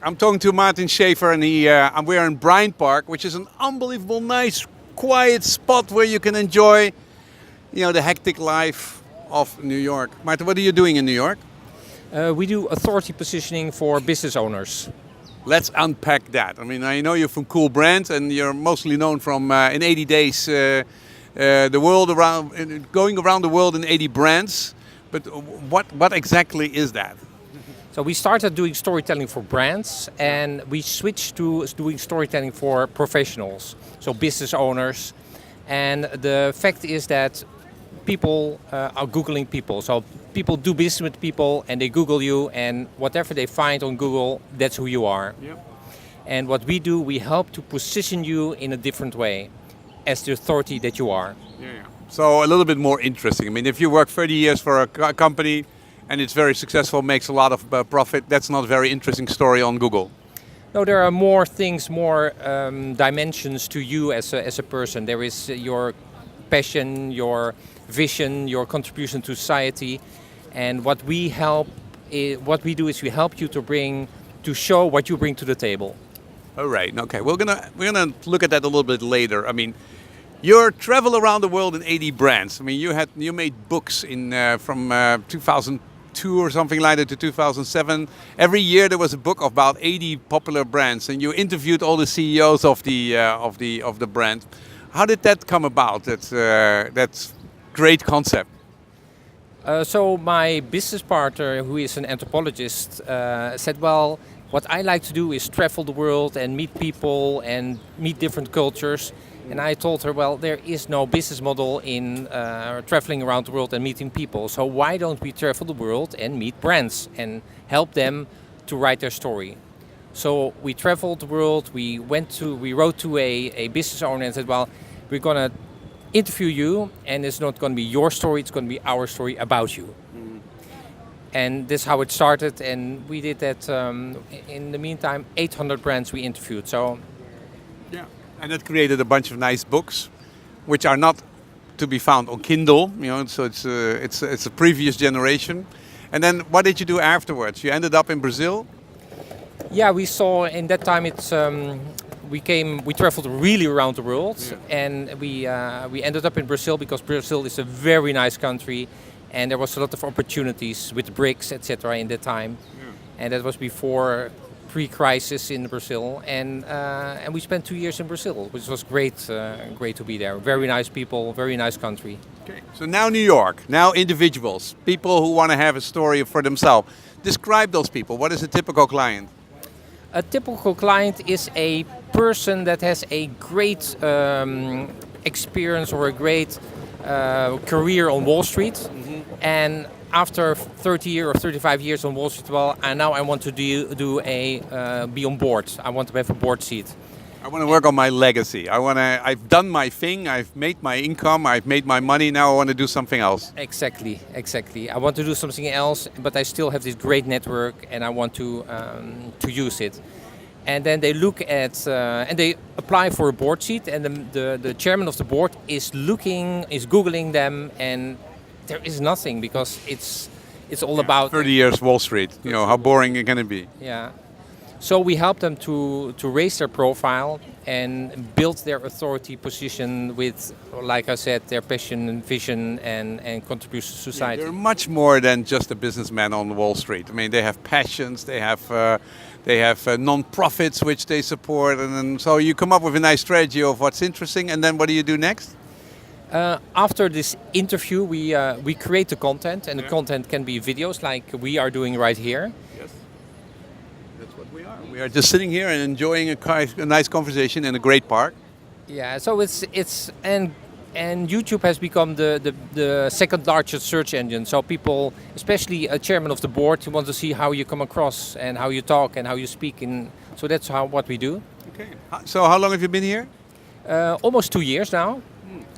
I'm talking to Maarten Schäfer, and we're in Bryant Park, which is an unbelievable, nice, quiet spot where you can enjoy, the hectic life of New York. Maarten, what are you doing in New York? We do authority positioning for business owners. Let's unpack that. I mean, I know you're from Coolbrands, and you're mostly known from in 80 days, the world around, going around the world in 80 brands. But what exactly is that? So we started doing storytelling for brands, and we switched to doing storytelling for professionals, so business owners. And the fact is that people are Googling people. So people do business with people, and they Google you, and whatever they find on Google, that's who you are. Yep. And what we do, we help to position you in a different way as the authority that you are. Yeah. So a little bit more interesting. I mean, if you work 30 years for a company and it's very successful, makes a lot of profit, that's not a very interesting story on Google. No, there are more things, more dimensions to you as a person. There is your passion, your vision, your contribution to society, and what we do is we help you to show what you bring to the table. All right. Okay. We're gonna look at that a little bit later. I mean, you travel around the world in 80 brands. I mean, you made books from 2002 or something like that to 2007. Every year there was a book of about 80 popular brands, and you interviewed all the CEOs of the brand. How did that come about? That's great concept. So my business partner, who is an anthropologist, said, well, what I like to do is travel the world and meet people and meet different cultures. And I told her, well, there is no business model in traveling around the world and meeting people. So why don't we travel the world and meet brands and help them to write their story? So we traveled the world. We wrote to a business owner and said, well, we're going to interview you, and it's not going to be your story, it's going to be our story about you. Mm-hmm. And this is how it started, and we did that in the meantime, 800 brands we interviewed. So, yeah. And that created a bunch of nice books, which are not to be found on Kindle. So it's a previous generation. And then what did you do afterwards? You ended up in Brazil. Yeah, we saw in that time we traveled really around the world, yeah. And we ended up in Brazil because Brazil is a very nice country, and there was a lot of opportunities with BRICS, etc. in that time, yeah. And that was before pre-crisis in Brazil, and we spent 2 years in Brazil, which was great to be there. Very nice people, very nice country. Okay. So now New York, now individuals, people who want to have a story for themselves. Describe those people. What is a typical client? A typical client is a person that has a great experience or a great career on Wall Street, mm-hmm. And after 30 years or 35 years on Wall Street, well, I want to be on board. I want to have a board seat. I want to work on my legacy. I've done my thing. I've made my income. I've made my money. Now I want to do something else. Exactly. I want to do something else, but I still have this great network, and I want to use it. And then they look at and they apply for a board seat, and the chairman of the board is Googling them, and there is nothing because it's all about 30 years Wall Street. How boring it can be. Yeah. So we help them to raise their profile and build their authority position with, like I said, their passion and vision and contribution to society. Yeah, they're much more than just a businessman on Wall Street. I mean, they have passions, they have non-profits which they support, and then, so you come up with a nice strategy of what's interesting, and then what do you do next? After this interview, we create the content, and the content can be videos like we are doing right here. Yes. That's what we are. We are just sitting here and enjoying a nice conversation in a great park. Yeah, so and YouTube has become the second largest search engine. So people, especially a chairman of the board, want to see how you come across and how you talk and how you speak. So that's what we do. Okay. So how long have you been here? Almost 2 years now.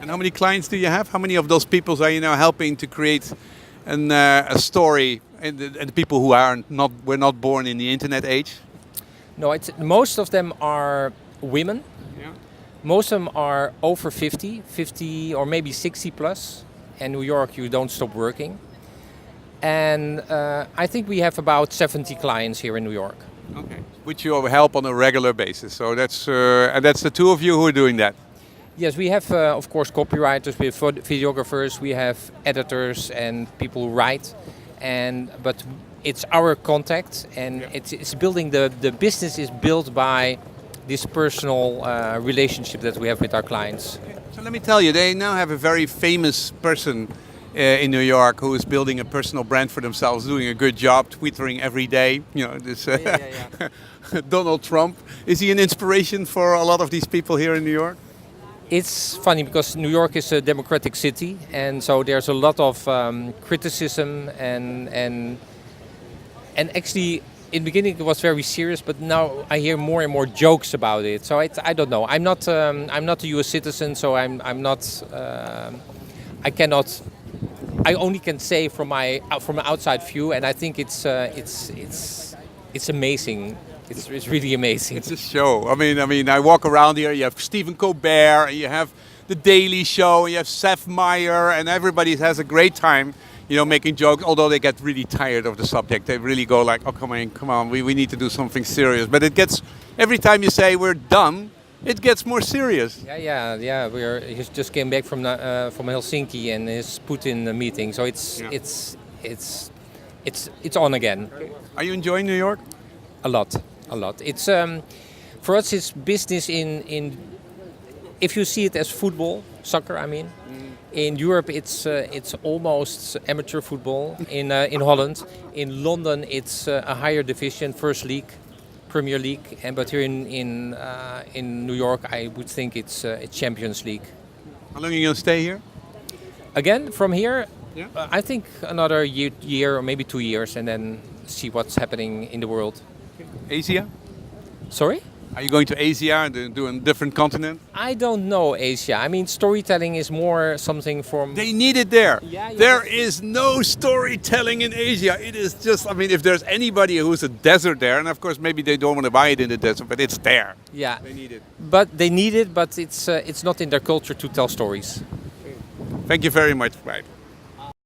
And how many clients do you have? How many of those people are you now helping to create a story? And the people who were not born in the internet age? No, most of them are women. Yeah. Most of them are over 50 or maybe 60 plus. In New York, you don't stop working. And I think we have about 70 clients here in New York. Okay. Which you help on a regular basis. So that's the two of you who are doing that. Yes, we have, of course, copywriters, we have videographers, we have editors and people who write, but it's our contact, and it's building the business is built by this personal relationship that we have with our clients. So let me tell you, they now have a very famous person in New York who is building a personal brand for themselves, doing a good job, twittering every day. You know, this Donald Trump. Is he an inspiration for a lot of these people here in New York? It's funny because New York is a democratic city, and so there's a lot of criticism and actually in the beginning it was very serious, but now I hear more and more jokes about it. So I don't know. I'm not a U.S. citizen, so I'm not. I cannot. I only can say from an outside view, and I think it's amazing. It's really amazing. It's a show. I mean, I walk around here. You have Stephen Colbert, and you have the Daily Show, and you have Seth Meyers, and everybody has a great time, you know, making jokes. Although they get really tired of the subject, they really go like, "Oh, come on, we need to do something serious." But it gets every time you say we're done, it gets more serious. Yeah. He just came back from Helsinki and his Putin meeting, so it's on again. Are you enjoying New York? A lot. It's for us. It's business in. If you see it as football, soccer. I mean, in Europe it's almost amateur football. In Holland, in London it's a higher division, first league, Premier League, but here in New York I would think it's Champions League. How long are you gonna stay here? Again, from here, Yeah. I think another year or maybe 2 years, and then see what's happening in the world. Asia? Sorry? Are you going to Asia and do a different continent? I don't know Asia. I mean, storytelling is more something from... They need it there. Yeah, There is no storytelling in Asia. It is just, I mean, if there's anybody who's a desert there, and of course maybe they don't want to buy it in the desert, but it's there. Yeah. They need it. But they need it, but it's not in their culture to tell stories. Thank you very much. Right.